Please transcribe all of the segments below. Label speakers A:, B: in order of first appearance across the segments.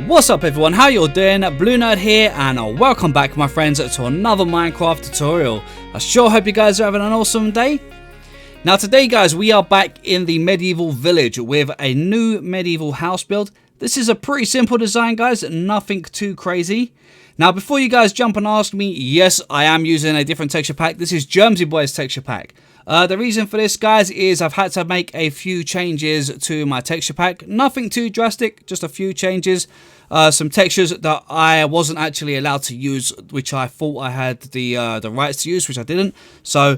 A: What's up everyone, how you all doing? BlueNerd here and welcome back my friends to another Minecraft tutorial. I sure hope you guys are having an awesome day. Now today guys, we are back in the medieval village with a new medieval house build. This is a pretty simple design guys, nothing too crazy. Now before you guys jump and ask me, yes I am using a different texture pack. This is Germsy Boy's texture pack. The reason for this guys is I've had to make a few changes to my texture pack. Nothing too drastic, just a few changes. Some textures that I wasn't actually allowed to use, which I thought I had the rights to use, which I didn't. So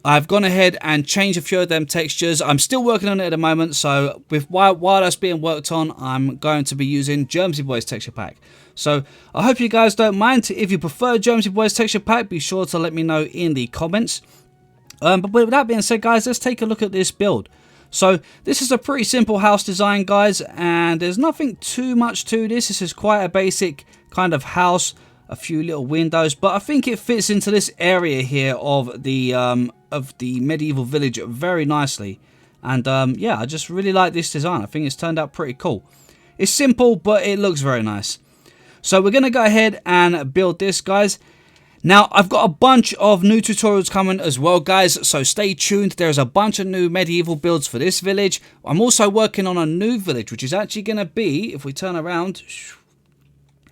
A: I've gone ahead and changed a few of them textures. I'm still working on it at the moment, so while that's being worked on, I'm going to be using Germsy Boy's texture pack. So I hope you guys don't mind. If you prefer Germsy Boy's texture pack, be sure to let me know in the comments. But with that being said guys, let's take a look at this build. So this is a pretty simple house design guys, and there's nothing too much to this. This is quite a basic kind of house, a few little windows, but I think it fits into this area here of the medieval village very nicely. And yeah, I just really like this design. I think it's turned out pretty cool. It's simple, but it looks very nice. So we're going to go ahead and build this guys. Now, I've got a bunch of new tutorials coming as well, guys, so stay tuned. There's a bunch of new medieval builds for this village. I'm also working on a new village, which is actually going to be, if we turn around,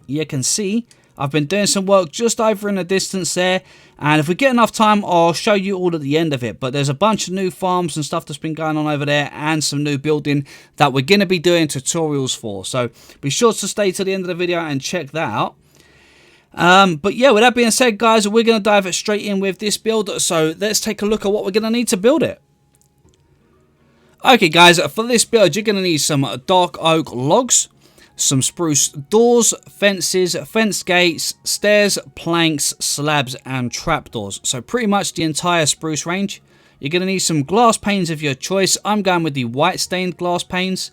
A: you can see I've been doing some work just over in the distance there. And if we get enough time, I'll show you all at the end of it. But there's a bunch of new farms and stuff that's been going on over there, and some new building that we're going to be doing tutorials for. So be sure to stay to the end of the video and check that out. But yeah, with that being said guys, we're going to dive straight in with this build. So let's take a look at what we're going to need to build it. Okay guys, for this build you're going to need some dark oak logs, some spruce doors, fences, fence gates, stairs, planks, slabs and trapdoors. So pretty much the entire spruce range. You're going to need some glass panes of your choice. I'm going with the white stained glass panes.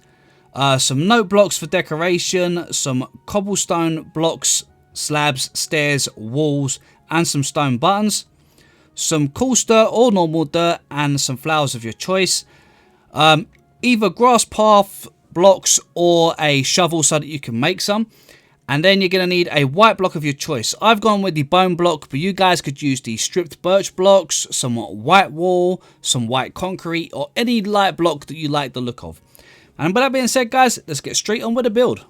A: Some note blocks for decoration, some cobblestone blocks, slabs, stairs, walls and some stone buttons, some coarse dirt or normal dirt and some flowers of your choice, either grass path blocks or a shovel so that you can make some. And then you're going to need a white block of your choice. I've gone with the bone block, but you guys could use the stripped birch blocks, some white wall, some white concrete or any light block that you like the look of. And with that being said guys, let's get straight on with the build.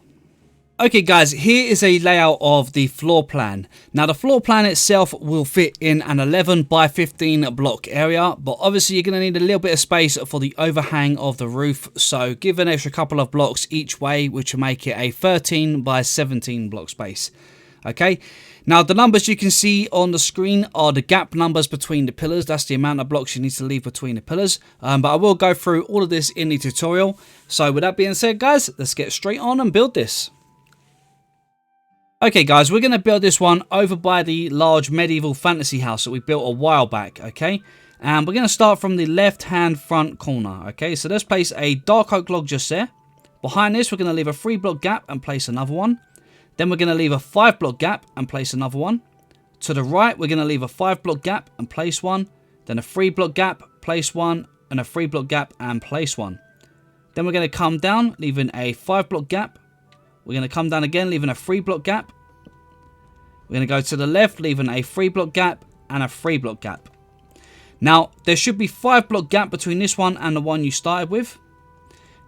A: Okay guys, here is a layout of the floor plan. Now the floor plan itself will fit in an 11 by 15 block area, but obviously you're going to need a little bit of space for the overhang of the roof. So give an extra couple of blocks each way, which will make it a 13 by 17 block space. Okay, now the numbers you can see on the screen are the gap numbers between the pillars. That's the amount of blocks you need to leave between the pillars. But I will go through all of this in the tutorial. So with that being said guys, let's get straight on and build this. Okay guys, we're going to build this one over by the large medieval fantasy house that we built a while back, okay? And we're going to start from the left hand front corner, okay? So let's place a dark oak log just there. Behind this, we're going to leave a 3 block gap and place another one. Then we're going to leave a 5 block gap and place another one. To the right, we're going to leave a 5 block gap and place one. Then a 3 block gap, place one, and a 3 block gap and place one. Then we're going to come down, leaving a 5 block gap. We're going to come down again, leaving a 3 block gap. We're going to go to the left, leaving a 3 block gap and a 3 block gap. Now, there should be 5 block gap between this one and the one you started with.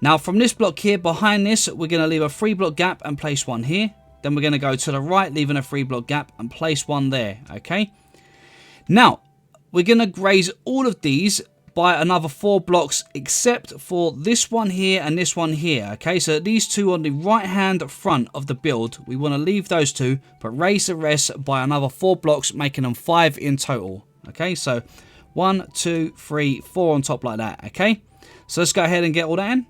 A: Now, from this block here, behind this, we're going to leave a 3 block gap and place one here. Then we're going to go to the right, leaving a 3 block gap and place one there, okay? Now, we're going to raise all of these by another 4 blocks except for this one here and this one here, okay? So these two on the right hand front of the build, we want to leave those two but raise the rest by another 4 blocks, making them 5 in total, okay? So 1 2 3 4 on top like that, okay? So let's go ahead and get all that in.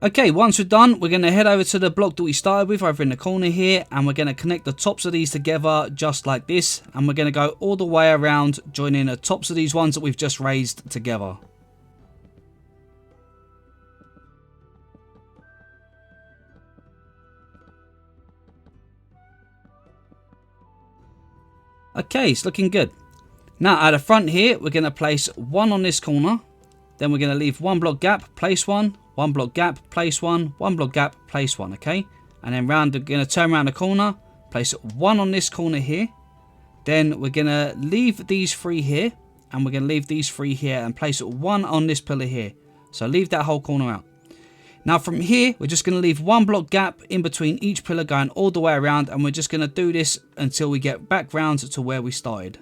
A: Okay, once we're done, we're going to head over to the block that we started with over in the corner here, and we're going to connect the tops of these together just like this, and we're going to go all the way around, joining the tops of these ones that we've just raised together. Okay, it's looking good. Now at the front here, we're going to place one on this corner. Then we're going to leave one block gap, place one block gap, place one block gap, place one, okay? And then we're going to turn around the corner, place one on this corner here. Then we're going to leave these three here, and we're going to leave these three here and place one on this pillar here. So leave that whole corner out. Now from here, we're just going to leave one block gap in between each pillar going all the way around, and we're just going to do this until we get back round to where we started.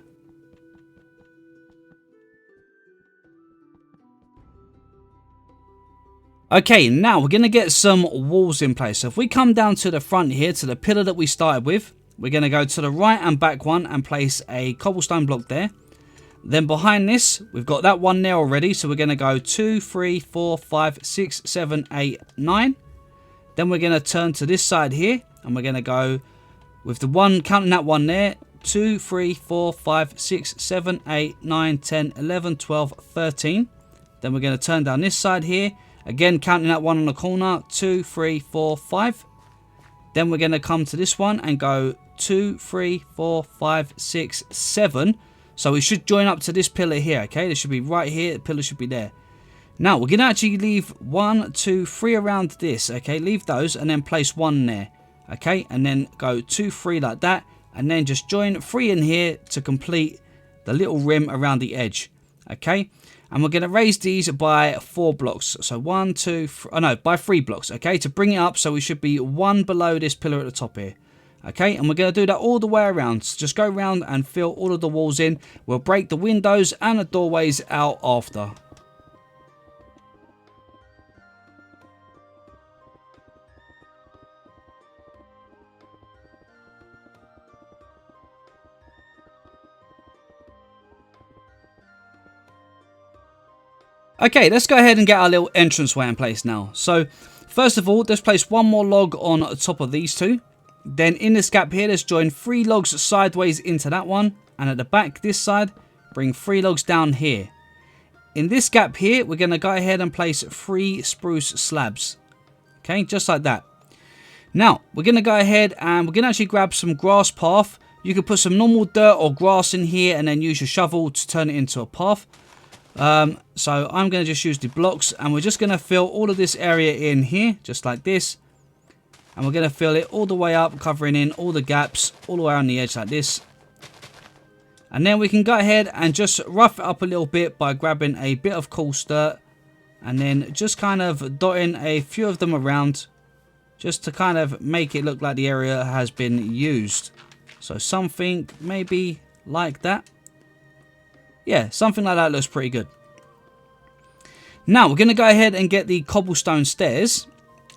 A: Okay, now we're going to get some walls in place. So if we come down to the front here, to the pillar that we started with, we're going to go to the right and back one and place a cobblestone block there. Then behind this, we've got that one there already. So we're going to go 2, 3, 4, 5, 6, 7, 8, 9. Then we're going to turn to this side here, and we're going to go with the one, counting that one there, 2, 3, 4, 5, 6, 7, 8, 9, 10, 11, 12, 13. Then we're going to turn down this side here. Again, counting that one on the corner, 2, 3, 4, 5. Then we're going to come to this one and go 2, 3, 4, 5, 6, 7. So we should join up to this pillar here, okay? This should be right here. The pillar should be there. Now, we're going to actually leave 1, 2, 3 around this, okay? Leave those and then place one there, okay? And then go 2, 3 like that. And then just join 3 in here to complete the little rim around the edge, okay? And we're going to raise these by 4 blocks. So 1, 2, 3, oh no, by 3 blocks, okay? To bring it up, so we should be 1 below this pillar at the top here. Okay, and we're going to do that all the way around. So just go around and fill all of the walls in. We'll break the windows and the doorways out after. Okay, let's go ahead and get our little entranceway in place now. So, first of all, let's place one more log on top of these two. Then in this gap here, let's join 3 logs sideways into that one. And at the back, this side, bring 3 logs down here. In this gap here, we're going to go ahead and place 3 spruce slabs. Okay, just like that. Now, we're going to go ahead and we're going to actually grab some grass path. You can put some normal dirt or grass in here and then use your shovel to turn it into a path. So I'm going to just use the blocks, and we're just going to fill all of this area in here, just like this. And we're going to fill it all the way up, covering in all the gaps, all the way around the edge like this. And then we can go ahead and just rough it up a little bit by grabbing a bit of coarse dirt. And then just kind of dotting a few of them around, just to kind of make it look like the area has been used. So something maybe like that. Yeah, something like that looks pretty good. Now we're going to go ahead and get the cobblestone stairs.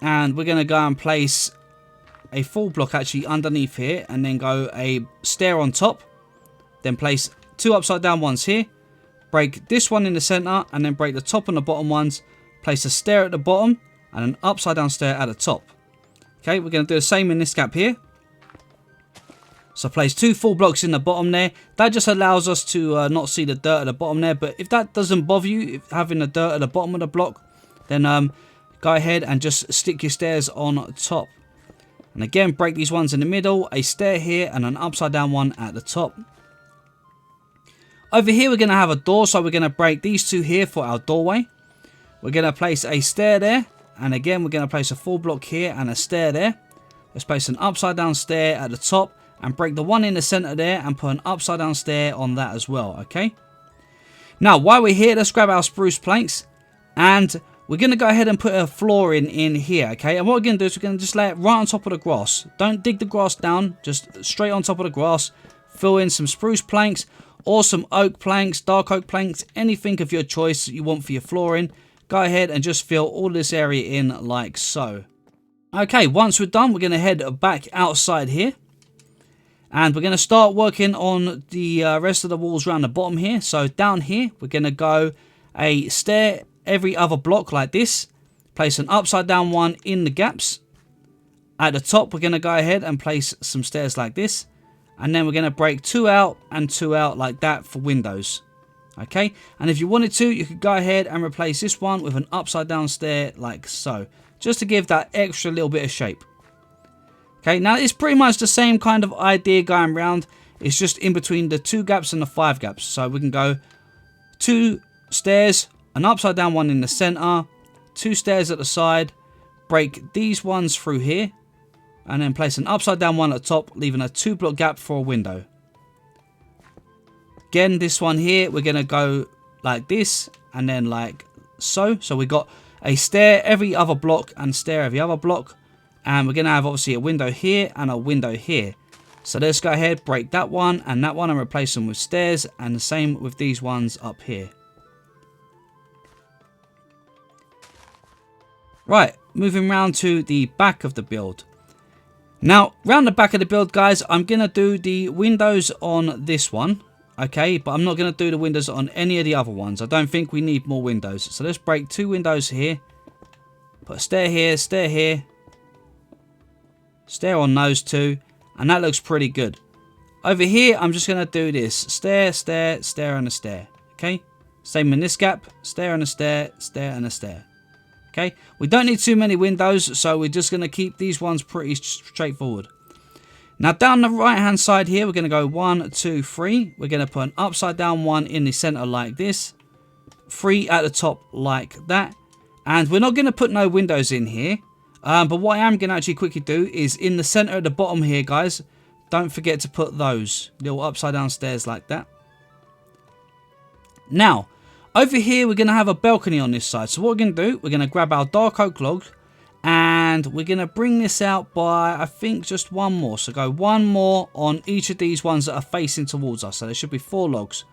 A: And we're going to go and place a full block actually underneath here. And then go a stair on top. Then place 2 upside down ones here. Break this one in the center. And then break the top and the bottom ones. Place a stair at the bottom. And an upside down stair at the top. Okay, we're going to do the same in this gap here. So place 2 full blocks in the bottom there. That just allows us to not see the dirt at the bottom there. But if that doesn't bother you, if having the dirt at the bottom of the block, then go ahead and just stick your stairs on top. And again, break these ones in the middle, a stair here and an upside down one at the top. Over here, we're going to have a door, so we're going to break these 2 here for our doorway. We're going to place a stair there. And again, we're going to place a full block here and a stair there. Let's place an upside down stair at the top and break the one in the center there and put an upside down stair on that as well, okay? Now, while we're here, let's grab our spruce planks and we're going to go ahead and put a floor in here, okay? And what we're going to do is we're going to just lay it right on top of the grass. Don't dig the grass down, just straight on top of the grass. Fill in some spruce planks or some oak planks, dark oak planks, anything of your choice you want for your flooring. Go ahead and just fill all this area in like so. Okay, once we're done, we're going to head back outside here. And we're going to start working on the rest of the walls around the bottom here. So down here, we're going to go a stair every other block like this. Place an upside down one in the gaps. At the top, we're going to go ahead and place some stairs like this. And then we're going to break 2 out and 2 out like that for windows. Okay, and if you wanted to, you could go ahead and replace this one with an upside down stair like so. Just to give that extra little bit of shape. Okay, now it's pretty much the same kind of idea going around. It's just in between the 2 gaps and the 5 gaps. So we can go 2 stairs, an upside down one in the center, 2 stairs at the side, break these ones through here, and then place an upside down one at the top, leaving a 2 block gap for a window. Again, this one here, we're going to go like this, and then like so. So we got a stair every other block and stair every other block. And we're going to have obviously a window here and a window here. So let's go ahead, break that one and replace them with stairs, and the same with these ones up here. Right, moving round to the back of the build. Now, round the back of the build, guys, I'm going to do the windows on this one, okay? But I'm not going to do the windows on any of the other ones. I don't think we need more windows. So let's break 2 windows here. Put a stair here, stair on those 2. And that looks pretty good. Over here, I'm just going to do this. Stair, stair, stair, and a stair. Okay? Same in this gap. Stair and a stair, stair and a stair. Okay? We don't need too many windows, so we're just going to keep these ones pretty straightforward. Now, down the right-hand side here, we're going to go 1, 2, 3. We're going to put an upside down one in the center like this. 3 at the top like that. And we're not going to put no windows in here. But what I am going to actually quickly do is in the center at the bottom here, guys, don't forget to put those little upside down stairs like that. Now, over here, we're going to have a balcony on this side. So what we're going to do, we're going to grab our dark oak log and we're going to bring this out by, I think, just 1 more. So go 1 more on each of these ones that are facing towards us. So there should be 4 logs.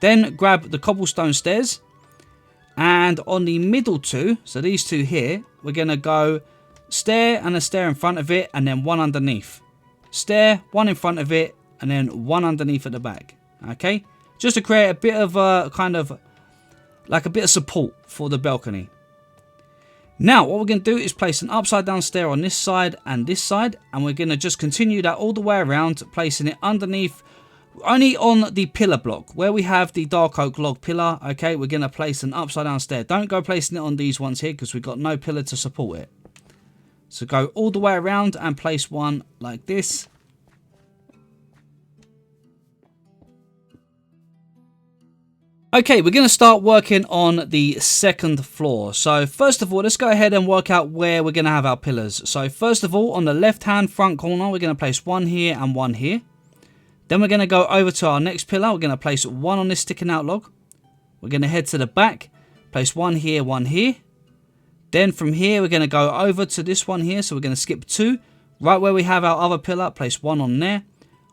A: Then grab the cobblestone stairs. And on the middle 2, so these 2 here, we're going to go stair and a stair in front of it, and then 1 underneath. Stair, 1 in front of it, and then 1 underneath at the back. Okay? Just to create a bit of a kind of like a bit of support for the balcony. Now, what we're going to do is place an upside down stair on this side, and we're going to just continue that all the way around, placing it underneath, only on the pillar block where we have the dark oak log pillar. Okay, we're going to place an upside down stair. Don't go placing it on these ones here because we've got no pillar to support it. So go all the way around and place one like this. Okay, we're going to start working on the second floor. So first of all, let's go ahead and work out where we're going to have our pillars. So first of all, on the left hand front corner, we're going to place 1 here and 1 here. Then we're going to go over to our next pillar. We're going to place 1 on this sticking out log. We're going to head to the back, place 1 here, 1 here. Then from here, we're going to go over to this one here. So we're going to skip 2. Right where we have our other pillar, place 1 on there.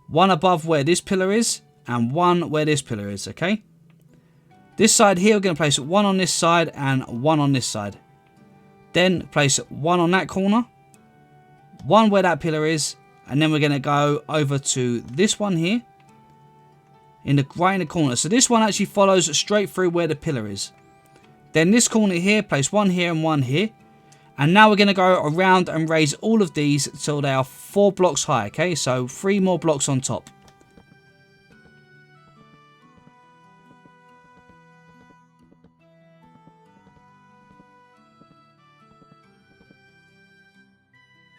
A: 1 above where this pillar is, and 1 where this pillar is, okay? This side here, we're going to place 1 on this side and 1 on this side. Then place 1 on that corner, 1 where that pillar is, and then we're going to go over to this one here, right in the corner. So this one actually follows straight through where the pillar is. Then this corner here, place 1 here and 1 here. And now we're going to go around and raise all of these till they are 4 blocks high, okay? So 3 more blocks on top.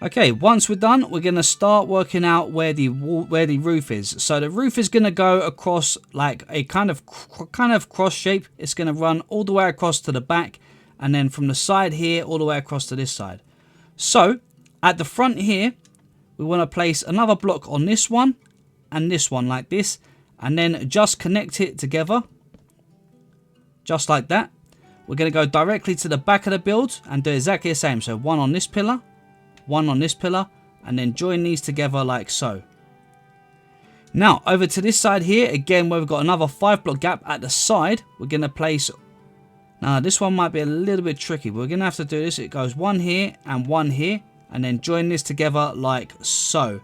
A: Okay, once we're done, we're going to start working out where the roof is. So the roof is going to go across like a kind of cross shape. It's going to run all the way across to the back, and then from the side here all the way across to this side. So at the front here, we want to place another block on this one and this one like this, and then just connect it together just like that. We're going to go directly to the back of the build and do exactly the same. So 1 on this pillar, 1 on this pillar, and then join these together like so. Now over to this side here again, where we've got another 5 block gap at the side, we're going to place, now this one might be a little bit tricky, but we're going to have to do this. It goes 1 here and 1 here, and then join this together like so,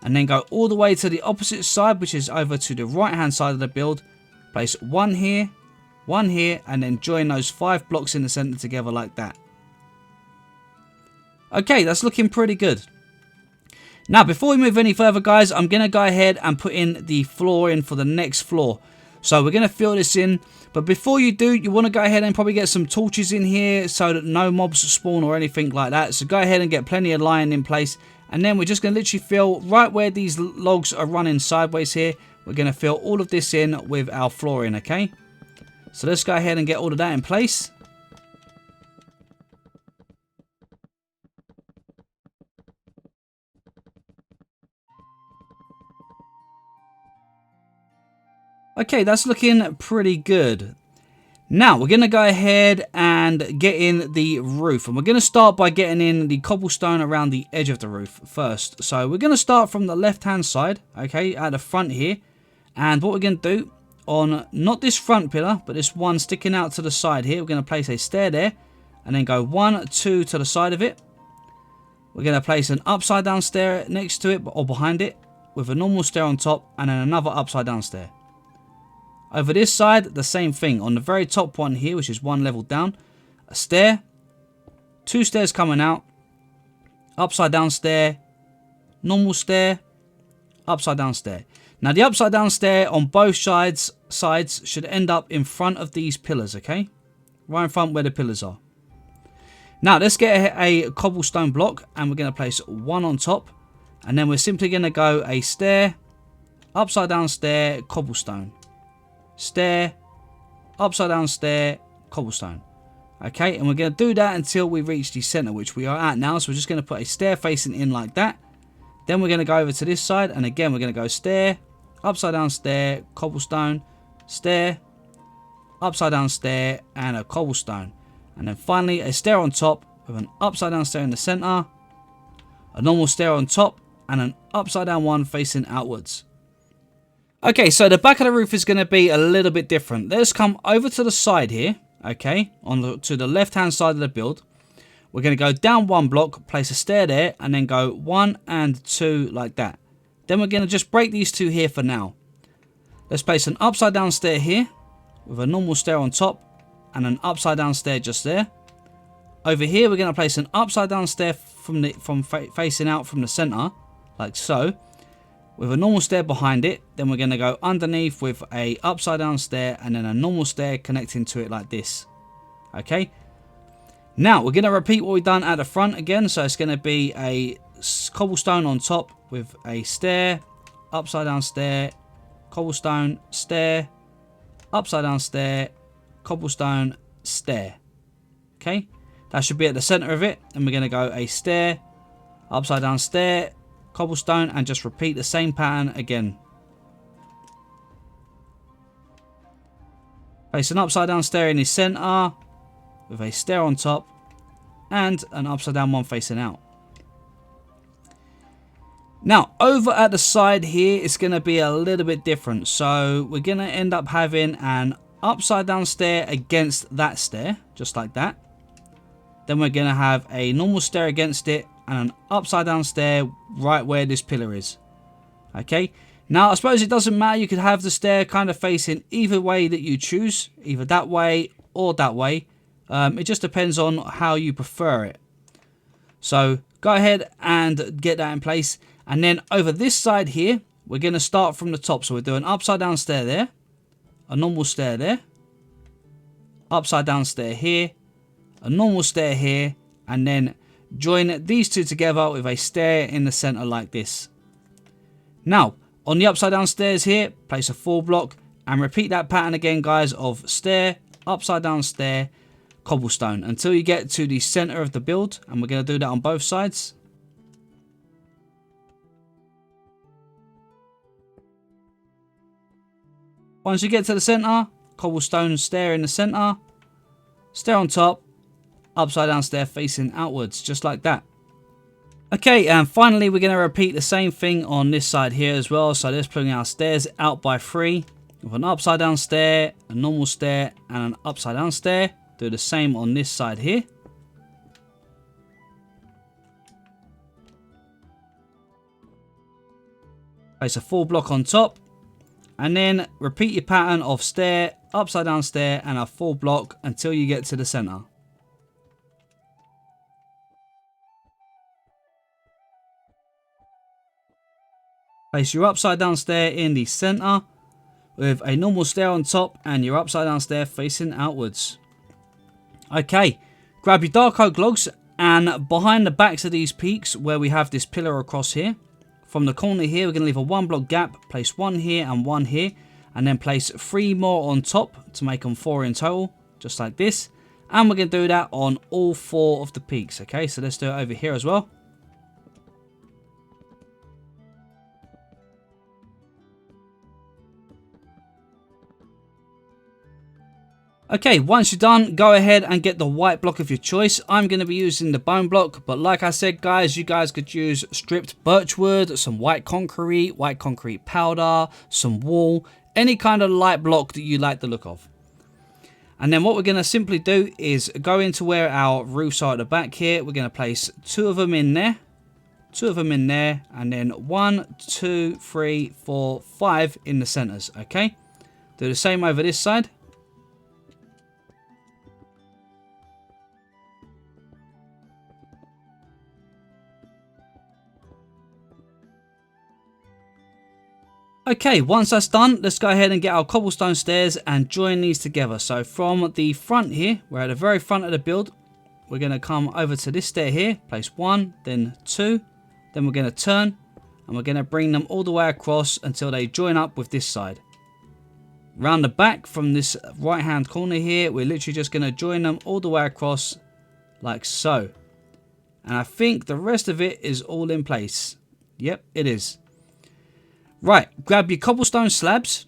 A: and then go all the way to the opposite side, which is over to the right hand side of the build. Place 1 here, 1 here, and then join those 5 blocks in the center together like that. Okay, that's looking pretty good. Now, before we move any further, guys, I'm going to go ahead and put in the floor in for the next floor. So we're going to fill this in. But before you do, you want to go ahead and probably get some torches in here so that no mobs spawn or anything like that. So go ahead and get plenty of line in place. And then we're just going to literally fill right where these logs are running sideways here. We're going to fill all of this in with our flooring, okay? So let's go ahead and get all of that in place. Okay, that's looking pretty good. Now, we're going to go ahead and get in the roof. And we're going to start by getting in the cobblestone around the edge of the roof first. So we're going to start from the left-hand side, okay, at the front here. And what we're going to do on, not this front pillar, but this one sticking out to the side here, we're going to place a stair there. And then go 1, 2 to the side of it. We're going to place an upside down stair next to it or behind it with a normal stair on top and then another upside down stair. Over this side, the same thing. On the very top one here, which is one level down, a stair, 2 stairs coming out, upside down stair, normal stair, upside down stair. Now the upside down stair on both sides should end up in front of these pillars, okay? Right in front where the pillars are. Now let's get a cobblestone block and we're going to place one on top. And then we're simply going to go a stair, upside down stair, cobblestone. Stair, upside down stair, cobblestone. Okay, and we're going to do that until we reach the center, which we are at now. So we're just going to put a stair facing in like that. Then we're going to go over to this side, and again we're going to go stair, upside down stair, cobblestone, stair, upside down stair, and a cobblestone. And then finally a stair on top with an upside down stair in the center, a normal stair on top, and an upside down one facing outwards. Okay, so the back of the roof is going to be a little bit different. Let's come over to the side here, okay, to the left-hand side of the build. We're going to go down one block, place a stair there, and then go 1 and 2 like that. Then we're going to just break these two here for now. Let's place an upside down stair here with a normal stair on top and an upside down stair just there. Over here, we're going to place an upside down stair facing out from the center, like so, with a normal stair behind it. Then we're going to go underneath with a upside down stair and then a normal stair connecting to it like this. Okay. Now we're going to repeat what we've done at the front again. So it's going to be a cobblestone on top with a stair, upside down stair, cobblestone, stair, upside down stair, cobblestone, stair. Okay. That should be at the center of it. And we're going to go a stair, upside down stair, cobblestone, and just repeat the same pattern again. Place an upside down stair in the center with a stair on top and an upside down one facing out. Now over at the side here it's going to be a little bit different. So we're going to end up having an upside down stair against that stair, just like that. Then we're going to have a normal stair against it and an upside down stair right where this pillar is. Okay, now I suppose it doesn't matter. You could have the stair kind of facing either way that you choose, either that way or that way. It just depends on how you prefer it. So go ahead and get that in place. And then over this side here, we're going to start from the top. So we're doing upside down stair there, a normal stair there, upside down stair here, a normal stair here, and then join these two together with a stair in the center like this. Now on the upside down stairs here, place a 4 block and repeat that pattern again, guys, of stair, upside down stair, cobblestone until you get to the center of the build. And we're going to do that on both sides. Once you get to the center, cobblestone stair in the center, stair on top, upside down stair facing outwards, just like that. Okay, and finally we're going to repeat the same thing on this side here as well. So let's bring our stairs out by 3 with an upside down stair, a normal stair, and an upside down stair. Do the same on this side here. Place a 4 block on top, and then repeat your pattern of stair, upside down stair, and a 4 block until you get to the center. Place your upside down stair in the center with a normal stair on top and your upside down stair facing outwards. Okay, grab your dark oak logs And behind the backs of these peaks, where we have this pillar across here, from the corner here, we're going to leave a 1 block gap, place 1 here and 1 here, and then place 3 more on top to make them 4 in total, just like this. And we're going to do that on all 4 of the peaks. Okay, so let's do it over here as well. Okay, once you're done, go ahead and get the white block of your choice. I'm going to be using the bone block, but like I said, guys, you guys could use stripped birchwood, some white concrete powder, some wool, any kind of light block that you like the look of. And then what we're going to simply do is go into where our roofs are at the back here. We're going to place 2 of them in there, 2 of them in there, and then 1, 2, 3, 4, 5 in the centers. Okay, do the same over this side. Okay, once that's done, let's go ahead and get our cobblestone stairs and join these together. So from the front here, we're at the very front of the build, we're going to come over to this stair here, place 1, then 2, then we're going to turn, and we're going to bring them all the way across until they join up with this side. Round the back from this right hand corner here, we're literally just going to join them all the way across like so. And I think the rest of it is all in place. Yep, it is. Right, grab your cobblestone slabs,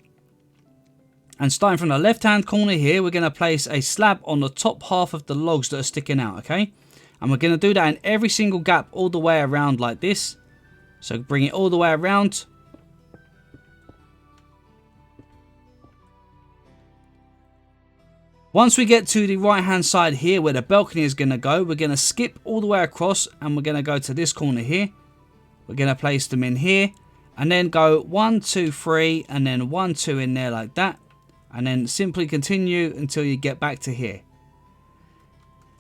A: and starting from the left hand corner here, we're going to place a slab on the top half of the logs that are sticking out, okay? And we're going to do that in every single gap all the way around like this. So bring it all the way around. Once we get to the right hand side here where the balcony is going to go, we're going to skip all the way across and we're going to go to this corner here. We're going to place them in here. And then go 1, 2, 3, and then 1, 2 in there like that. And then simply continue until you get back to here.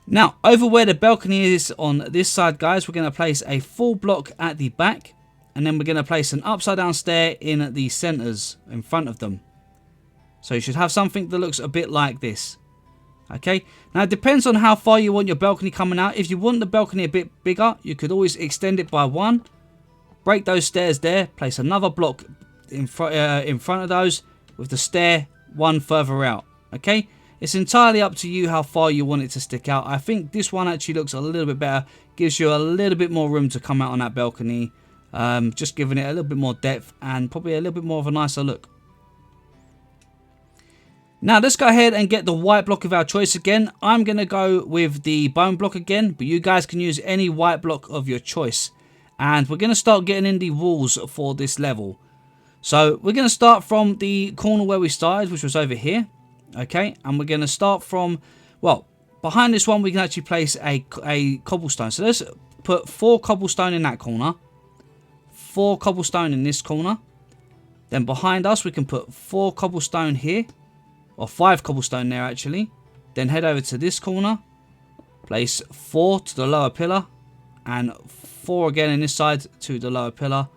A: Now, over where the balcony is on this side, guys, we're going to place a full block at the back. And then we're going to place an upside down stair in the centers in front of them. So you should have something that looks a bit like this. Okay, now it depends on how far you want your balcony coming out. If you want the balcony a bit bigger, you could always extend it by 1. Break those stairs there, place another block in front of those with the stair 1 further out. Okay, it's entirely up to you how far you want it to stick out. I think this one actually looks a little bit better, gives you a little bit more room to come out on that balcony, just giving it a little bit more depth and probably a little bit more of a nicer look. Now let's go ahead and get the white block of our choice again. I'm going to go with the bone block again, but you guys can use any white block of your choice. And we're going to start getting in the walls for this level. So we're going to start from the corner where we started, which was over here. Okay, and we're going to start from, well, behind this one we can actually place a cobblestone. So let's put 4 cobblestone in that corner. 4 cobblestone in this corner. Then behind us we can put 4 cobblestone here. Or 5 cobblestone there actually. Then head over to this corner. Place 4 to the lower pillar. And 4 again in this side to the lower pillar.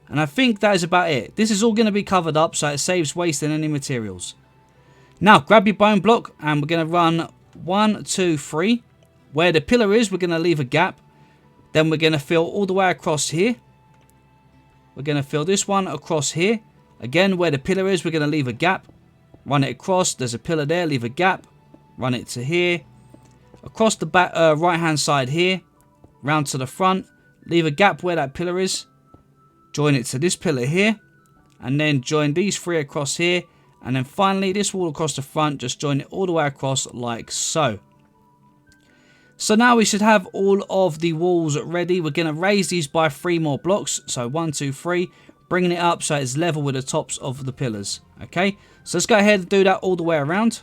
A: And I think that is about it. This is all going to be covered up so it saves wasting any materials. Now grab your bone block and we're going to run 1, 2, 3. Where the pillar is, we're going to leave a gap. Then we're going to fill all the way across here. We're going to fill this one across here. Again, where the pillar is, we're going to leave a gap. Run it across. There's a pillar there. Leave a gap. Run it to here. Across the back, right hand side here. Round to the front. Leave a gap where that pillar is. Join it to this pillar here. And then join these 3 across here. And then finally this wall across the front. Just join it all the way across like so. So now we should have all of the walls ready. We're going to raise these by 3 more blocks. So 1, 2, 3. Bringing it up so it's level with the tops of the pillars. Okay. So let's go ahead and do that all the way around.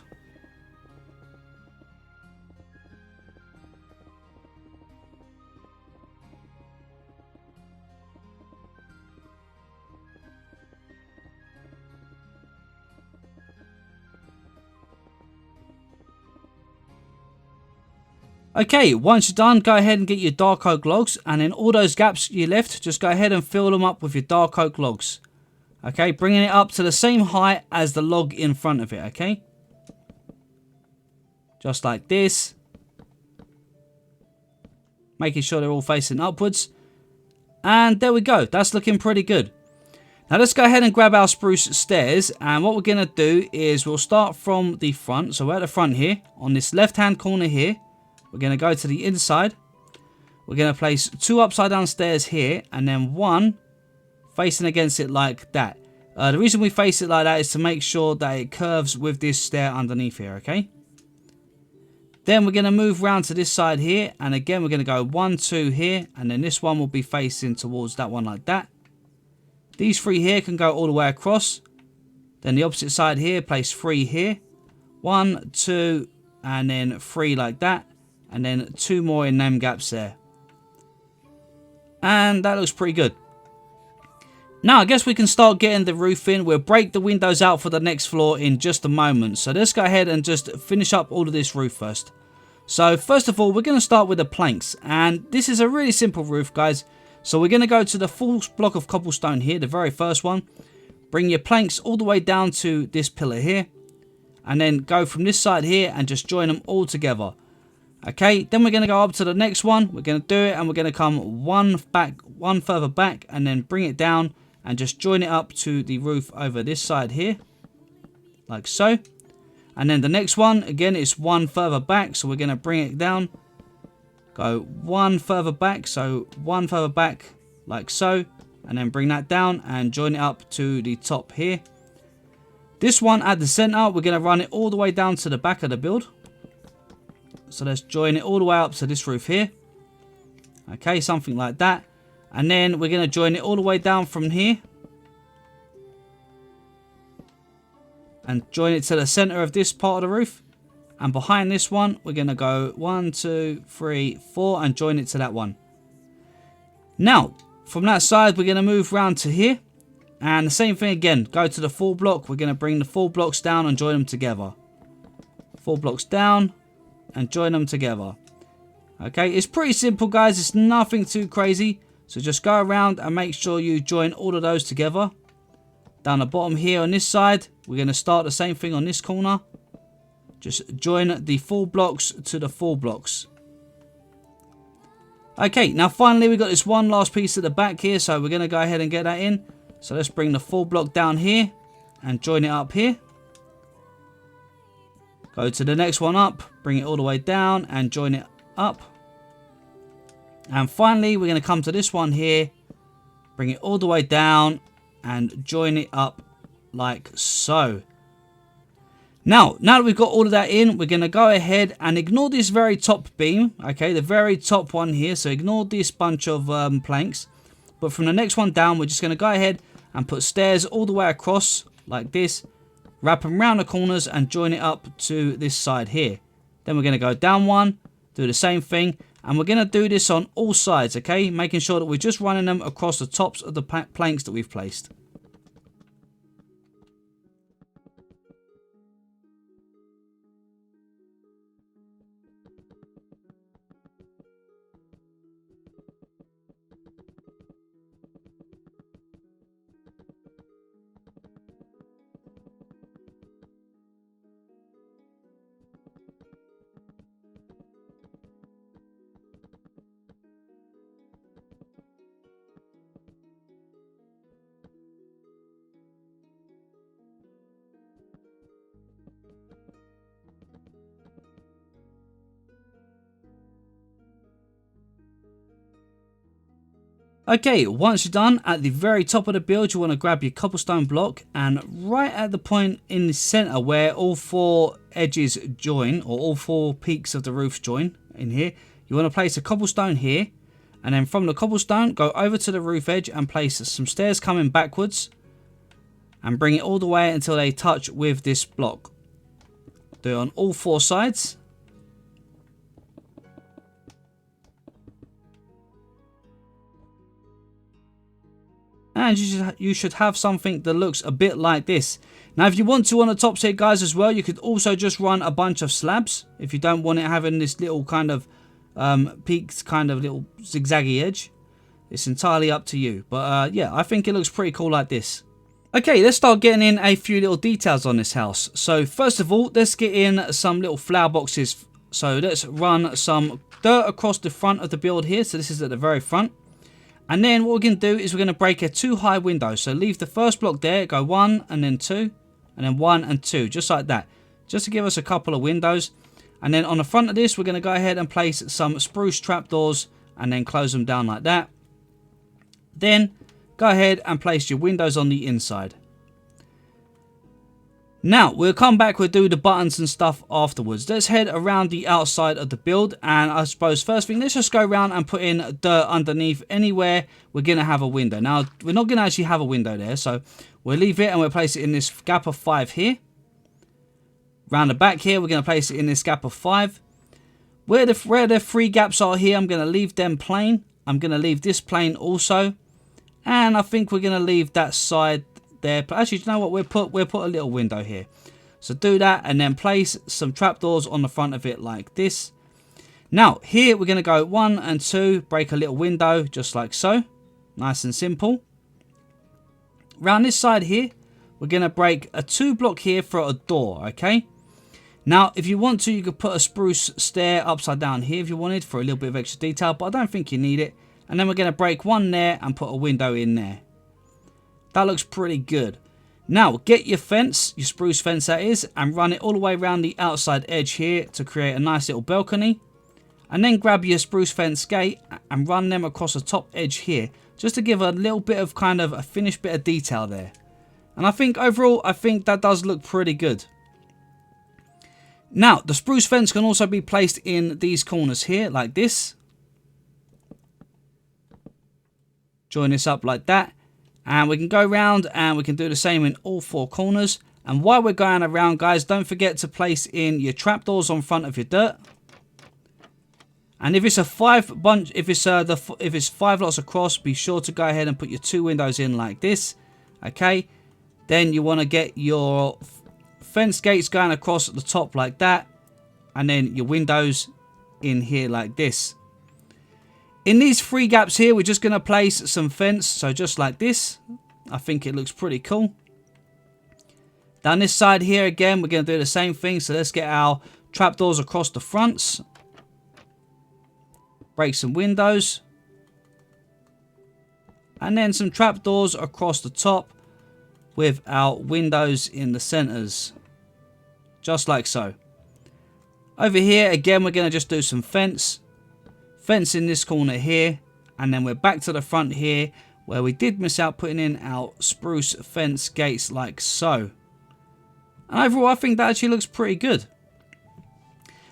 A: Okay, once you're done, go ahead and get your dark oak logs, and then all those gaps you left, just go ahead and fill them up with your dark oak logs. Okay, bringing it up to the same height as the log in front of it, okay? Just like this. making sure they're all facing upwards. And there we go. That's looking pretty good. Now let's go ahead and grab our spruce stairs, and what we're going to do is we'll start from the front. So we're at the front here. On this left hand corner here, we're going to go to the inside. We're going to place 2 upside down stairs here, and then 1 facing against it like that. The reason we face it like that is to make sure that it curves with this stair underneath here, okay? Then we're going to move around to this side here, and again we're going to go 1, 2 here, and then this one will be facing towards that one like that. These 3 here can go all the way across. Then the opposite side here, place 3 here. 1, 2, and then 3 like that. And then 2 more in them gaps there. And that looks pretty good. Now I guess we can start getting the roof in. We'll break the windows out for the next floor in just a moment. So let's go ahead and just finish up all of this roof first. So first of all, we're going to start with the planks. And this is a really simple roof, guys. So we're going to go to the full block of cobblestone here, the very first one. Bring your planks all the way down to this pillar here. And then go from this side here and just join them all together. Okay, then we're going to go up to the next one. We're going to do it and we're going to come one further back and then bring it down and just join it up to the roof over this side here. Like so. And then the next one, again, is 1 further back. So we're going to bring it down. Go 1 further back, so 1 further back like so, and then bring that down and join it up to the top here. This one at the center, we're going to run it all the way down to the back of the build. So let's join it all the way up to this roof here. Okay, something like that. And then we're going to join it all the way down from here. And join it to the center of this part of the roof. And behind this one, we're going to go 1, 2, 3, 4 and join it to that one. Now, from that side, we're going to move around to here. And the same thing again. Go to the full block. We're going to bring the full blocks down and join them together. 4 blocks down and join them together. Okay, it's pretty simple, guys. It's nothing too crazy. So just go around and make sure you join all of those together. Down the bottom here on this side, we're going to start the same thing on this corner. Just join the full blocks to the full blocks. Okay, now finally we've got this one last piece at the back here. So we're going to go ahead and get that in. So let's bring the full block down here and join it up here. Go to the next one up, bring it all the way down and join it up. And finally we're going to come to this one here, bring it all the way down and join it up like so. Now that we've got all of that in, we're going to go ahead and ignore this very top beam. Okay, the very top one here. So ignore this bunch of planks. But from the next one down, we're just going to go ahead and put stairs all the way across like this. Wrap them around the corners and join it up to this side here. Then we're going to go down one, do the same thing. And we're going to do this on all sides, okay? Making sure that we're just running them across the tops of the planks that we've placed. Okay, once you're done, at the very top of the build, you want to grab your cobblestone block and right at the point in the center where all 4 edges join, or all 4 peaks of the roof join in here, you want to place a cobblestone here, and then from the cobblestone, go over to the roof edge and place some stairs coming backwards and bring it all the way until they touch with this block. Do it on all 4 sides. And you should have something that looks a bit like this. Now, if you want to on the tops here, guys, as well, you could also just run a bunch of slabs. If you don't want it having this little kind of peaked kind of little zigzaggy edge. It's entirely up to you. But yeah, I think it looks pretty cool like this. Okay, let's start getting in a few little details on this house. So first of all, let's get in some little flower boxes So let's run some dirt across the front of the build here. So this is at the very front. And then what we're going to do is we're going to break a 2 high window. So leave the first block there, go 1 and then 2 and then 1 and 2, just like that. Just to give us a couple of windows. And then on the front of this, we're going to go ahead and place some spruce trapdoors and then close them down like that. Then go ahead and place your windows on the inside. Now, we'll come back, we'll do the buttons and stuff afterwards. Let's head around the outside of the build. And I suppose first thing, let's just go around and put in dirt underneath anywhere we're going to have a window. Now, we're not going to actually have a window there. So we'll leave it and we'll place it in this gap of 5 here. Round the back here, we're going to place it in this gap of 5. Where the 3 gaps are here, I'm going to leave them plain. I'm going to leave this plain also. And I think we're going to leave that side there. But actually, you know what? We'll put a little window here. So do that and then place some trapdoors on the front of it like this. Now, here we're going to go 1 and 2. Break a little window just like so. Nice and simple. Around this side here, we're going to break a 2 block here for a door, okay? Now, if you want to, you could put a spruce stair upside down here if you wanted for a little bit of extra detail, but I don't think you need it. And then we're going to break 1 there and put a window in there. That looks pretty good. Now, get your fence, your spruce fence that is, and run it all the way around the outside edge here to create a nice little balcony. And then grab your spruce fence gate and run them across the top edge here, just to give a little bit of kind of a finished bit of detail there. And I think overall, I think that does look pretty good. Now, the spruce fence can also be placed in these corners here, like this. Join this up like that. And we can go around and we can do the same in all 4 corners. And while we're going around, guys, don't forget to place in your trapdoors on front of your dirt. And if it's a 5 bunch, if it's 5 lots across, be sure to go ahead and put your 2 windows in like this. Okay. Then you want to get your fence gates going across at the top like that, and then your windows in here like this. In these 3 gaps here, we're just going to place some fence, so just like this. I think it looks pretty cool. Down this side here again, we're going to do the same thing, so let's get our trapdoors across the fronts. Break some windows. And then some trapdoors across the top with our windows in the centers. Just like so. Over here, again, we're going to just do some fence. Fence in this corner here. And then we're back to the front here, where we did miss out putting in our spruce fence gates like so. And overall, I think that actually looks pretty good.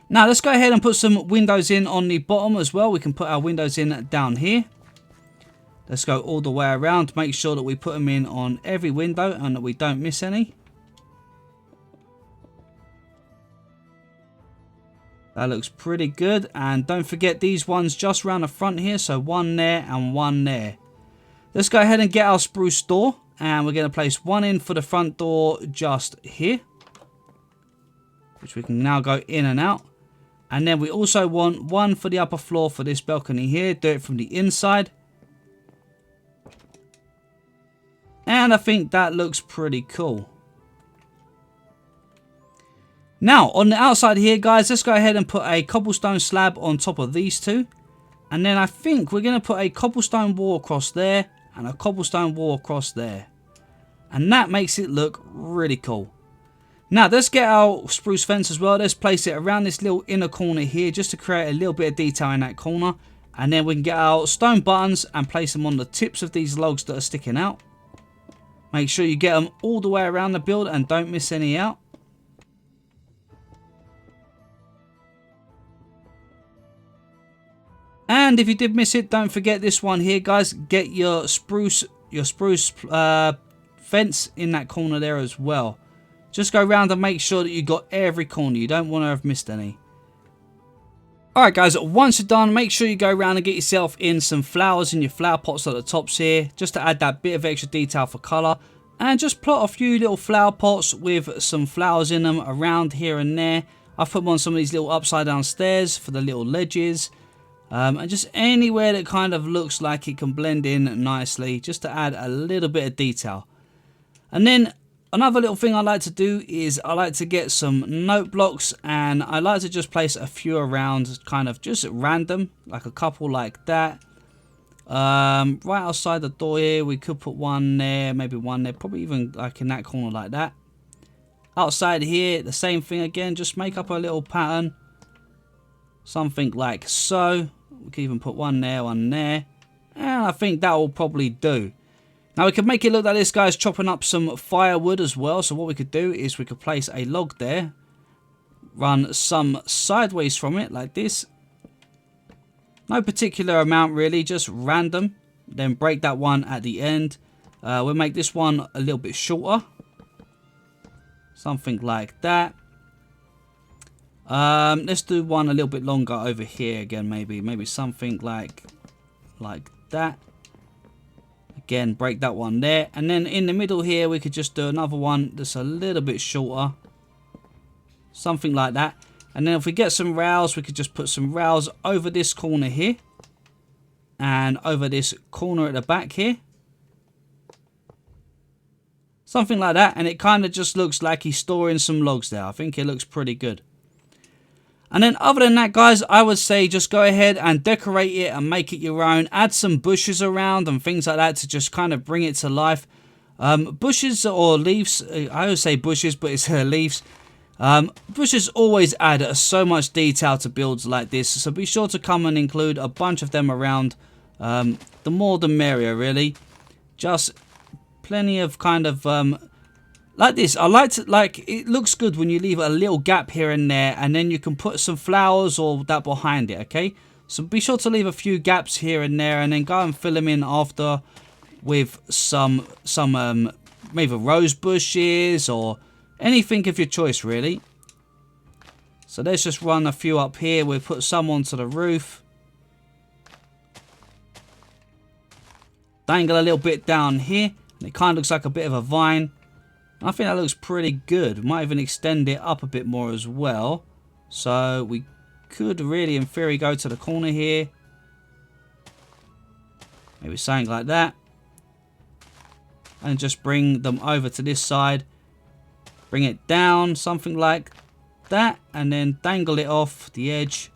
A: Now, let's go ahead and put some windows in on the bottom as well. We can put our windows in down here. Let's go all the way around to make sure that we put them in on every window and that we don't miss any. That looks pretty good. And don't forget these ones just around the front here. So 1 there and 1 there. Let's go ahead and get our spruce door. And we're going to place 1 in for the front door just here. Which we can now go in and out. And then we also want 1 for the upper floor for this balcony here. Do it from the inside. And I think that looks pretty cool. Now, on the outside here, guys, let's go ahead and put a cobblestone slab on top of these 2. And then I think we're going to put a cobblestone wall across there and a cobblestone wall across there. And that makes it look really cool. Now, let's get our spruce fence as well. Let's place it around this little inner corner here just to create a little bit of detail in that corner. And then we can get our stone buttons and place them on the tips of these logs that are sticking out. Make sure you get them all the way around the build and don't miss any out. And if you did miss it, don't forget this one here, guys. Get your spruce fence in that corner there as well. Just go around and make sure that you got every corner. You don't want to have missed any. Alright guys, once you're done, make sure you go around and get yourself in some flowers in your flower pots at the tops here. Just to add that bit of extra detail for colour. And just plot a few little flower pots with some flowers in them around here and there. I've put them on some of these little upside down stairs for the little ledges. And just anywhere that kind of looks like it can blend in nicely. Just to add a little bit of detail. And then another little thing I like to do is I like to get some note blocks, and I like to just place a few around, kind of just random, like a couple like that. Right outside the door here, we could put one there, maybe one there, probably even like in that corner like that. Outside here, the same thing again, just make up a little pattern. Something like so. We can even put one there, and I think that will probably do. Now we could make it look like this guy's chopping up some firewood as well. So what we could do is we could place a log there, run some sideways from it like this. No particular amount really, just random. Then break that one at the end. We'll make this one a little bit shorter. Something like that. Let's do one a little bit longer over here again, maybe something like that. Again, break that one there, and then in the middle here we could just do another one that's a little bit shorter, something like that. And then if we get some rails, we could just put some rails over this corner here and over this corner at the back here, something like that. And it kind of just looks like he's storing some logs there. I think it looks pretty good. And then other than that, guys, I would say just go ahead and decorate it and make it your own. Add some bushes around and things like that to just kind of bring it to life. Bushes or leaves, I would say bushes, but it's leaves. Bushes always add so much detail to builds like this. So be sure to come and include a bunch of them around. The more the merrier, really. Just plenty of kind of... like this. I like it looks good when you leave a little gap here and there, and then you can put some flowers or that behind it, okay? So be sure to leave a few gaps here and there, and then go and fill them in after with some maybe rose bushes or anything of your choice, really. So let's just run a few up here. We'll put some onto the roof. Dangle a little bit down here, and it kind of looks like a bit of a vine. I think that looks pretty good. Might even extend it up a bit more as well. So we could really, in theory, go to the corner here. Maybe something like that. And just bring them over to this side. Bring it down, something like that. And then dangle it off the edge.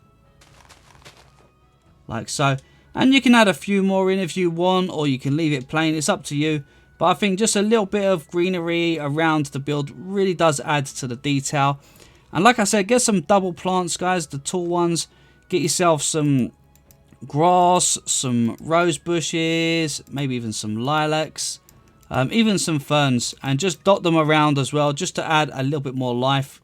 A: Like so. And you can add a few more in if you want, or you can leave it plain. It's up to you. But I think just a little bit of greenery around the build really does add to the detail. And like I said, get some double plants, guys, the tall ones. Get yourself some grass, some rose bushes, maybe even some lilacs, even some ferns. And just dot them around as well, just to add a little bit more life.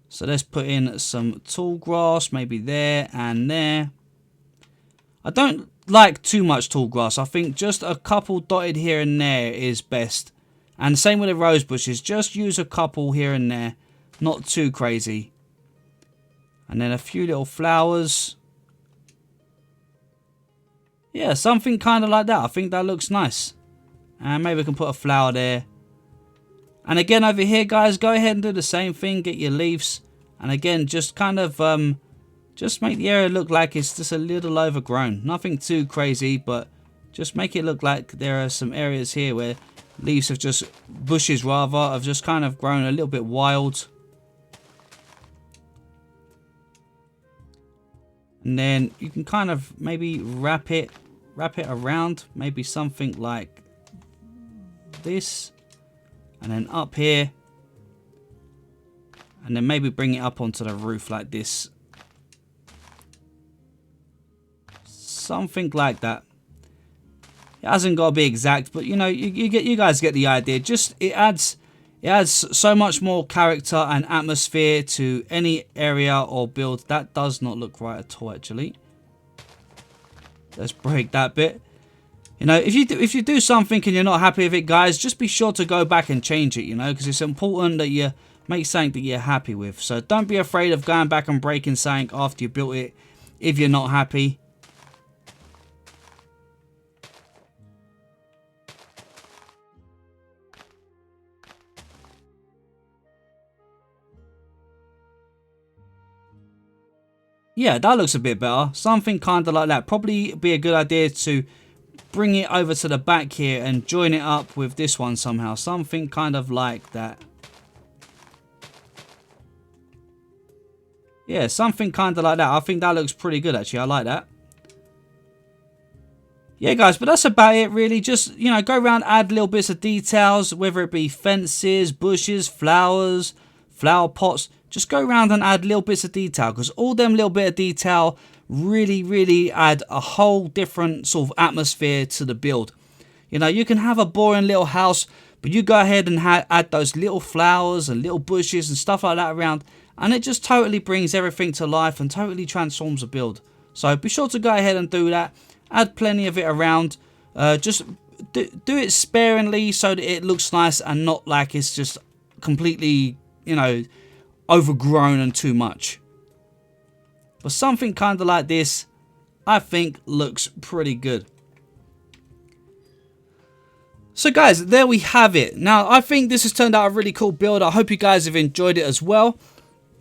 A: So let's put in some tall grass, maybe there and there. I don't like too much tall grass. I think just a couple dotted here and there is best. And same with the rose bushes. Just use a couple here and there. Not too crazy. And then a few little flowers. Yeah, something kind of like that. I think that looks nice. And maybe we can put a flower there. And again over here, guys, go ahead and do the same thing. Get your leaves. And again, just kind of... just make the area look like it's just a little overgrown. Nothing too crazy, but just make it look like there are some areas here where leaves have just, bushes rather, have just kind of grown a little bit wild. And then you can kind of maybe wrap it around. Maybe something like this. And then up here. And then maybe bring it up onto the roof like this. Something like that. It hasn't got to be exact, but you know, you guys get the idea. Just it adds so much more character and atmosphere to any area or build. That does not look right at all, actually. Let's break that bit. You know, if you do something and you're not happy with it, guys, just be sure to go back and change it. You know, because it's important that you make something that you're happy with. So don't be afraid of going back and breaking something after you built it if you're not happy. Yeah, that looks a bit better. Something kind of like that. Probably be a good idea to bring it over to the back here and join it up with this one somehow. Something kind of like that. Yeah, something kind of like that. I think that looks pretty good, actually. I like that. Yeah, guys, but that's about it, really. Just, you know, go around, add little bits of details, whether it be fences, bushes, flowers, flower pots. Just go around and add little bits of detail, because all them little bit of detail really add a whole different sort of atmosphere to the build. You know, you can have a boring little house, but you go ahead and add those little flowers and little bushes and stuff like that around, and it just totally brings everything to life and totally transforms the build. So be sure to go ahead and do that. Add plenty of it around. Just do it sparingly so that it looks nice and not like it's just completely, you know, overgrown and too much. But something kind of like this, I think, looks pretty good. So guys, there we have it. Now, I think this has turned out a really cool build. I hope you guys have enjoyed it as well.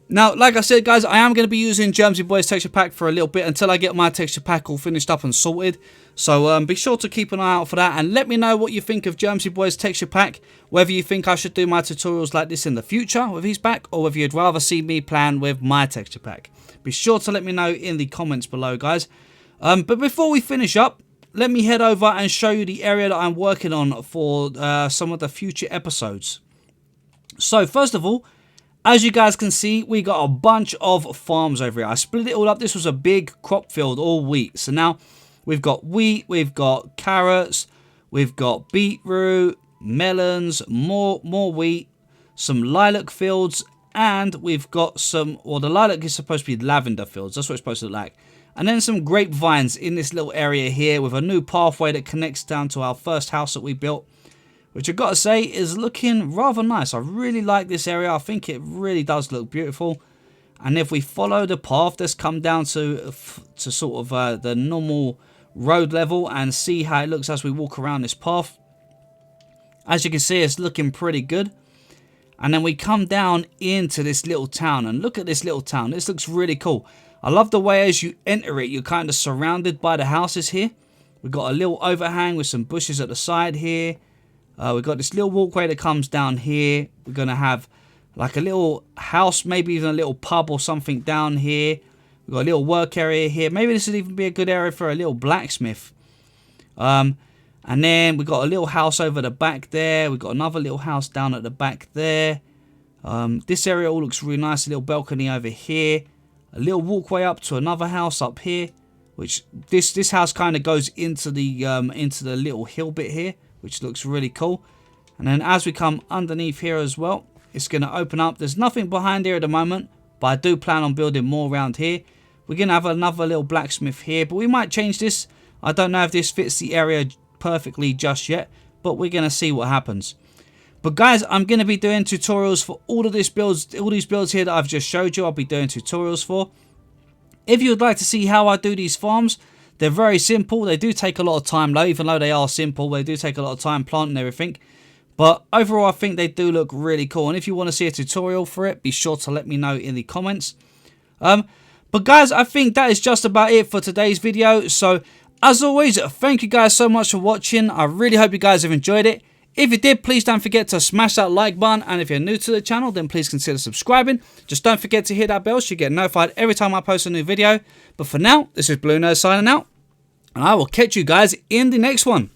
A: Now, like I said, guys, I am going to be using Germsy Boy's texture pack for a little bit until I get my texture pack all finished up and sorted. So be sure to keep an eye out for that, and let me know what you think of Germsy Boy's texture pack. Whether you think I should do my tutorials like this in the future with his pack, or whether you'd rather see me plan with my texture pack. Be sure to let me know in the comments below, guys. But before we finish up, let me head over and show you the area that I'm working on for some of the future episodes. So first of all, as you guys can see, we got a bunch of farms over here. I split it all up. This was a big crop field, all wheat. So now we've got wheat, we've got carrots, we've got beetroot, melons, more wheat, some lilac fields, and we've got some, well, the lilac is supposed to be lavender fields. That's what it's supposed to look like. And then some grapevines in this little area here with a new pathway that connects down to our first house that we built, which I've got to say is looking rather nice. I really like this area. I think it really does look beautiful. And if we follow the path that's come down to sort of the normal road level and see how it looks as we walk around this path, as you can see, it's looking pretty good. And then we come down into this little town, and look at this little town. This looks really cool. I love the way as you enter it, you're kind of surrounded by the houses here. We've got a little overhang with some bushes at the side here. We've got this little walkway that comes down here. We're going to have like a little house, maybe even a little pub or something down here. We've got a little work area here. Maybe this would even be a good area for a little blacksmith. And then we've got a little house over the back there. We've got another little house down at the back there. This area all looks really nice. A little balcony over here. A little walkway up to another house up here. Which this house kind of goes into the little hill bit here, which looks really cool. And then as we come underneath here as well, it's going to open up. There's nothing behind here at the moment, but I do plan on building more around here. We're going to have another little blacksmith here, but we might change this. I don't know if this fits the area perfectly just yet, but we're going to see what happens. But guys, I'm going to be doing tutorials for all these builds here that I've just showed you. I'll be doing tutorials for. If you would like to see how I do these farms, they're very simple. They do take a lot of time though, even though they are simple. They do take a lot of time planting everything. But overall, I think they do look really cool. And if you want to see a tutorial for it, be sure to let me know in the comments. But guys, I think that is just about it for today's video. So as always, thank you guys so much for watching. I really hope you guys have enjoyed it. If you did, please don't forget to smash that like button. And if you're new to the channel, then please consider subscribing. Just don't forget to hit that bell so you get notified every time I post a new video. But for now, this is BlueNerd signing out. And I will catch you guys in the next one.